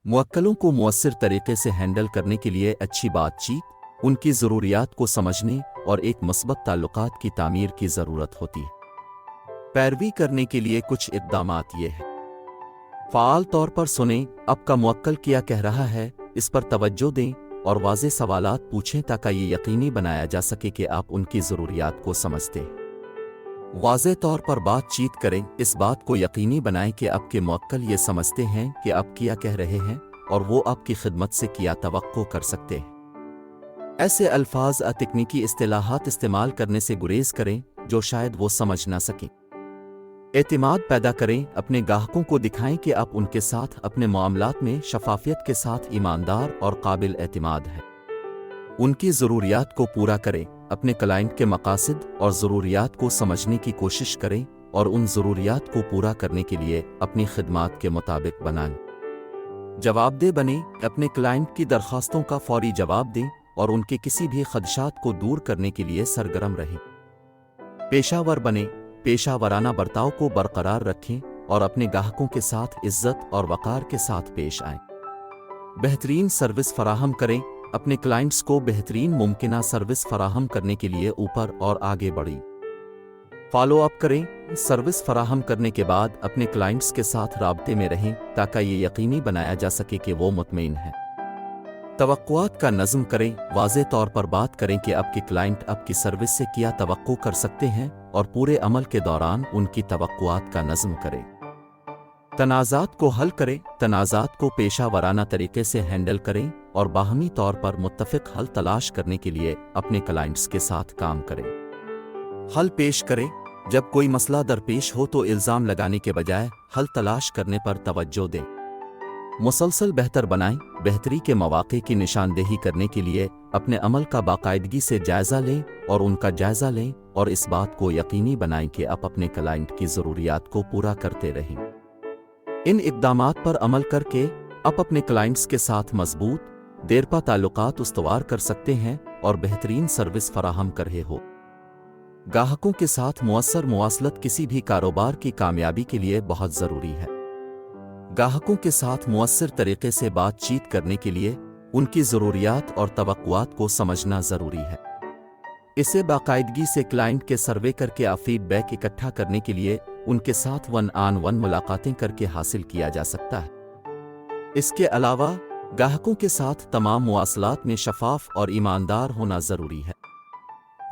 موکلوں کو مؤثر طریقے سے ہینڈل کرنے کے لیے اچھی بات چیت، ان کی ضروریات کو سمجھنے اور ایک مثبت تعلقات کی تعمیر کی ضرورت ہوتی ہے۔ پیروی کرنے کے لیے کچھ اقدامات یہ ہیں۔ فعال طور پر سنیں، آپ کا موکل کیا کہہ رہا ہے اس پر توجہ دیں اور واضح سوالات پوچھیں تاکہ یہ یقینی بنایا جا سکے کہ آپ ان کی ضروریات کو سمجھتے ہیں۔ واضح طور پر بات چیت کریں، اس بات کو یقینی بنائیں کہ آپ کے موکل یہ سمجھتے ہیں کہ آپ کیا کہہ رہے ہیں اور وہ آپ کی خدمت سے کیا توقع کر سکتے ہیں۔ ایسے الفاظ یا تکنیکی اصطلاحات استعمال کرنے سے گریز کریں جو شاید وہ سمجھ نہ سکیں۔ اعتماد پیدا کریں، اپنے گاہکوں کو دکھائیں کہ آپ ان کے ساتھ اپنے معاملات میں شفافیت کے ساتھ ایماندار اور قابل اعتماد ہیں۔ ان کی ضروریات کو پورا کریں، اپنے کلائنٹ کے مقاصد اور ضروریات کو سمجھنے کی کوشش کریں اور ان ضروریات کو پورا کرنے کے لیے اپنی خدمات کے مطابق بنائیں۔ جواب دہ بنیں، اپنے کلائنٹ کی درخواستوں کا فوری جواب دیں اور ان کے کسی بھی خدشات کو دور کرنے کے لیے سرگرم رہیں۔ پیشہ ور بنیں، پیشہ ورانہ برتاؤ کو برقرار رکھیں اور اپنے گاہکوں کے ساتھ عزت اور وقار کے ساتھ پیش آئیں۔ بہترین سروس فراہم کریں، اپنے کلائنٹس کو بہترین ممکنہ سروس فراہم کرنے کے لیے اوپر اور آگے بڑھیں۔ فالو اپ کریں، سروس فراہم کرنے کے بعد اپنے کلائنٹس کے ساتھ رابطے میں رہیں تاکہ یہ یقینی بنایا جا سکے کہ وہ مطمئن ہیں۔ توقعات کا نظم کریں، واضح طور پر بات کریں کہ آپ کے کلائنٹ آپ کی سروس سے کیا توقع کر سکتے ہیں اور پورے عمل کے دوران ان کی توقعات کا نظم کریں۔ تنازعات کو حل کریں، تنازعات کو پیشہ ورانہ طریقے سے ہینڈل کریں اور باہمی طور پر متفق حل تلاش کرنے کے لیے اپنے کلائنٹس کے ساتھ کام کریں۔ حل پیش کریں، جب کوئی مسئلہ درپیش ہو تو الزام لگانے کے بجائے حل تلاش کرنے پر توجہ دیں۔ مسلسل بہتر بنائیں، بہتری کے مواقع کی نشاندہی کرنے کے لیے اپنے عمل کا باقاعدگی سے جائزہ لیں اور ان کا جائزہ لیں اور اس بات کو یقینی بنائیں کہ آپ اپنے کلائنٹ کی ضروریات کو پورا کرتے رہیں۔ ان اقدامات پر عمل کر کے آپ اپنے کلائنٹس کے ساتھ مضبوط، دیرپا تعلقات استوار کر سکتے ہیں اور بہترین سروس فراہم کر رہے ہو۔ گاہکوں کے ساتھ مؤثر مواصلت کسی بھی کاروبار کی کامیابی کے لیے بہت ضروری ہے۔ گاہکوں کے ساتھ مؤثر طریقے سے بات چیت کرنے کے لیے ان کی ضروریات اور توقعات کو سمجھنا ضروری ہے۔ اسے باقاعدگی سے کلائنٹ کے سروے کر کے فیڈ بیک اکٹھا کرنے کے لیے ان کے ساتھ ون آن ون ملاقاتیں کر کے حاصل کیا جا سکتا ہے۔ اس کے علاوہ گاہکوں کے ساتھ تمام مواصلات میں شفاف اور ایماندار ہونا ضروری ہے۔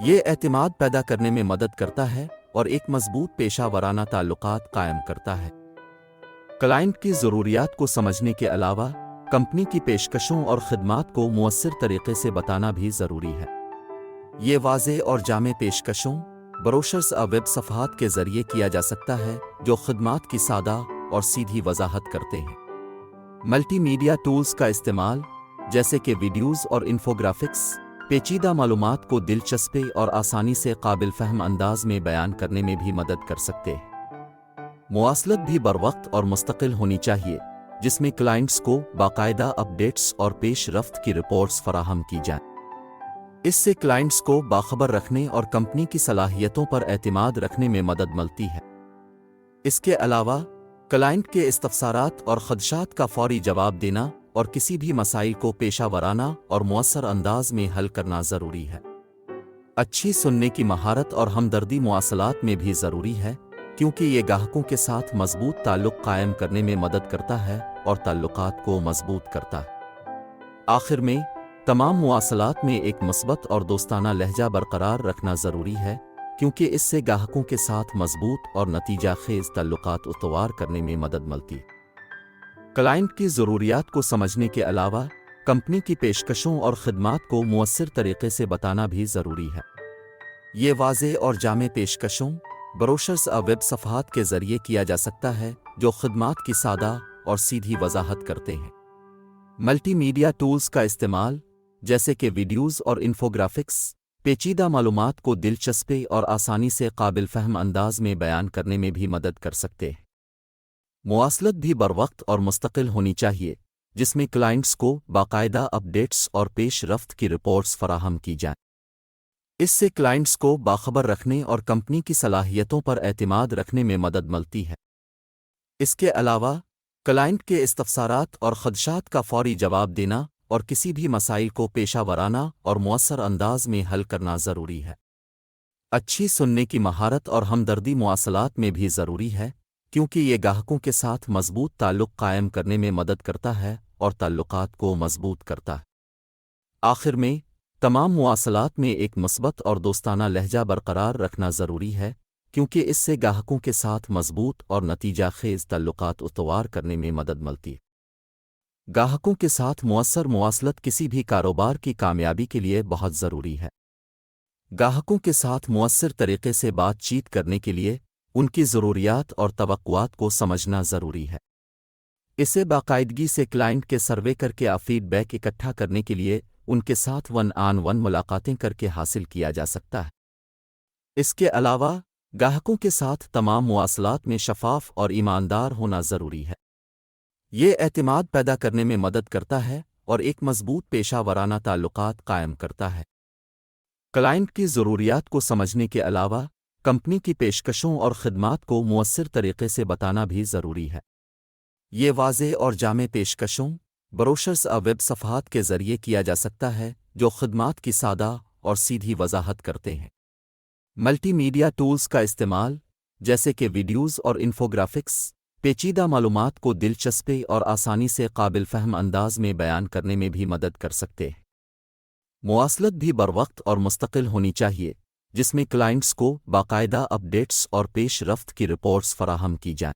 یہ اعتماد پیدا کرنے میں مدد کرتا ہے اور ایک مضبوط پیشہ ورانہ تعلقات قائم کرتا ہے۔ کلائنٹ کی ضروریات کو سمجھنے کے علاوہ کمپنی کی پیشکشوں اور خدمات کو مؤثر طریقے سے بتانا بھی ضروری ہے۔ یہ واضح اور جامع پیشکشوں، بروشرز اور ویب صفحات کے ذریعے کیا جا سکتا ہے جو خدمات کی سادہ اور سیدھی وضاحت کرتے ہیں۔ ملٹی میڈیا ٹولز کا استعمال، جیسے کہ ویڈیوز اور انفوگرافکس، پیچیدہ معلومات کو دلچسپ اور آسانی سے قابل فہم انداز میں بیان کرنے میں بھی مدد کر سکتے ہیں۔ مواصلت بھی بروقت اور مستقل ہونی چاہیے، جس میں کلائنٹس کو باقاعدہ اپ ڈیٹس اور پیش رفت کی رپورٹس فراہم کی جائیں۔ اس سے کلائنٹس کو باخبر رکھنے اور کمپنی کی صلاحیتوں پر اعتماد رکھنے میں مدد ملتی ہے۔ اس کے علاوہ کلائنٹ کے استفسارات اور خدشات کا فوری جواب دینا اور کسی بھی مسائل کو پیشہ ورانہ اور مؤثر انداز میں حل کرنا ضروری ہے۔ اچھی سننے کی مہارت اور ہمدردی مواصلات میں بھی ضروری ہے، کیونکہ یہ گاہکوں کے ساتھ مضبوط تعلق قائم کرنے میں مدد کرتا ہے اور تعلقات کو مضبوط کرتا ہے۔ آخر میں، تمام مواصلات میں ایک مثبت اور دوستانہ لہجہ برقرار رکھنا ضروری ہے، کیونکہ اس سے گاہکوں کے ساتھ مضبوط اور نتیجہ خیز تعلقات استوار کرنے میں مدد ملتی ہے۔ کلائنٹ کی ضروریات کو سمجھنے کے علاوہ کمپنی کی پیشکشوں اور خدمات کو مؤثر طریقے سے بتانا بھی ضروری ہے۔ یہ واضح اور جامع پیشکشوں، بروشرز اور ویب صفحات کے ذریعے کیا جا سکتا ہے جو خدمات کی سادہ اور سیدھی وضاحت کرتے ہیں۔ ملٹی میڈیا ٹولز کا استعمال، جیسے کہ ویڈیوز اور انفوگرافکس، پیچیدہ معلومات کو دلچسپ اور آسانی سے قابل فہم انداز میں بیان کرنے میں بھی مدد کر سکتے ہیں۔ مواصلت بھی بروقت اور مستقل ہونی چاہیے، جس میں کلائنٹس کو باقاعدہ اپ ڈیٹس اور پیش رفت کی رپورٹس فراہم کی جائیں۔ اس سے کلائنٹس کو باخبر رکھنے اور کمپنی کی صلاحیتوں پر اعتماد رکھنے میں مدد ملتی ہے۔ اس کے علاوہ کلائنٹ کے استفسارات اور خدشات کا فوری جواب دینا اور کسی بھی مسائل کو پیشہ ورانہ اور مؤثر انداز میں حل کرنا ضروری ہے۔ اچھی سننے کی مہارت اور ہمدردی مواصلات میں بھی ضروری ہے، کیونکہ یہ گاہکوں کے ساتھ مضبوط تعلق قائم کرنے میں مدد کرتا ہے اور تعلقات کو مضبوط کرتا ہے۔ آخر میں، تمام مواصلات میں ایک مثبت اور دوستانہ لہجہ برقرار رکھنا ضروری ہے، کیونکہ اس سے گاہکوں کے ساتھ مضبوط اور نتیجہ خیز تعلقات استوار کرنے میں مدد ملتی ہے۔ گاہکوں کے ساتھ مؤثر مواصلت کسی بھی کاروبار کی کامیابی کے لیے بہت ضروری ہے۔ گاہکوں کے ساتھ مؤثر طریقے سے بات چیت کرنے کے لیے ان کی ضروریات اور توقعات کو سمجھنا ضروری ہے۔ اسے باقاعدگی سے کلائنٹ کے سروے کر کے فیڈ بیک اکٹھا کرنے کے لیے ان کے ساتھ ون آن ون ملاقاتیں کر کے حاصل کیا جا سکتا ہے۔ اس کے علاوہ گاہکوں کے ساتھ تمام مواصلات میں شفاف اور ایماندار ہونا ضروری ہے۔ یہ اعتماد پیدا کرنے میں مدد کرتا ہے اور ایک مضبوط پیشہ ورانہ تعلقات قائم کرتا ہے۔ کلائنٹ کی ضروریات کو سمجھنے کے علاوہ کمپنی کی پیشکشوں اور خدمات کو مؤثر طریقے سے بتانا بھی ضروری ہے۔ یہ واضح اور جامع پیشکشوں، بروشرز اور ویب صفحات کے ذریعے کیا جا سکتا ہے جو خدمات کی سادہ اور سیدھی وضاحت کرتے ہیں۔ ملٹی میڈیا ٹولز کا استعمال، جیسے کہ ویڈیوز اور انفوگرافکس، پیچیدہ معلومات کو دلچسپی اور آسانی سے قابل فہم انداز میں بیان کرنے میں بھی مدد کر سکتے ہیں۔ مواصلت بھی بروقت اور مستقل ہونی چاہیے، جس میں کلائنٹس کو باقاعدہ اپ ڈیٹس اور پیش رفت کی رپورٹس فراہم کی جائیں۔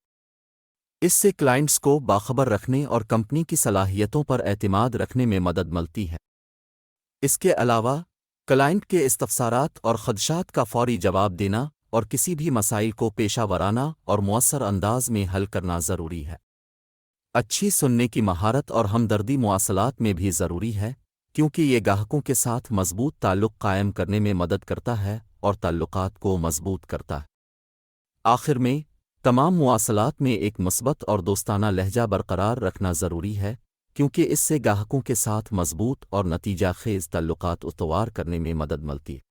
اس سے کلائنٹس کو باخبر رکھنے اور کمپنی کی صلاحیتوں پر اعتماد رکھنے میں مدد ملتی ہے۔ اس کے علاوہ کلائنٹ کے استفسارات اور خدشات کا فوری جواب دینا اور کسی بھی مسائل کو پیشہ ورانہ اور مؤثر انداز میں حل کرنا ضروری ہے۔ اچھی سننے کی مہارت اور ہمدردی مواصلات میں بھی ضروری ہے، کیونکہ یہ گاہکوں کے ساتھ مضبوط تعلق قائم کرنے میں مدد کرتا ہے اور تعلقات کو مضبوط کرتا ہے۔ آخر میں، تمام مواصلات میں ایک مثبت اور دوستانہ لہجہ برقرار رکھنا ضروری ہے، کیونکہ اس سے گاہکوں کے ساتھ مضبوط اور نتیجہ خیز تعلقات استوار کرنے میں مدد ملتی ہے۔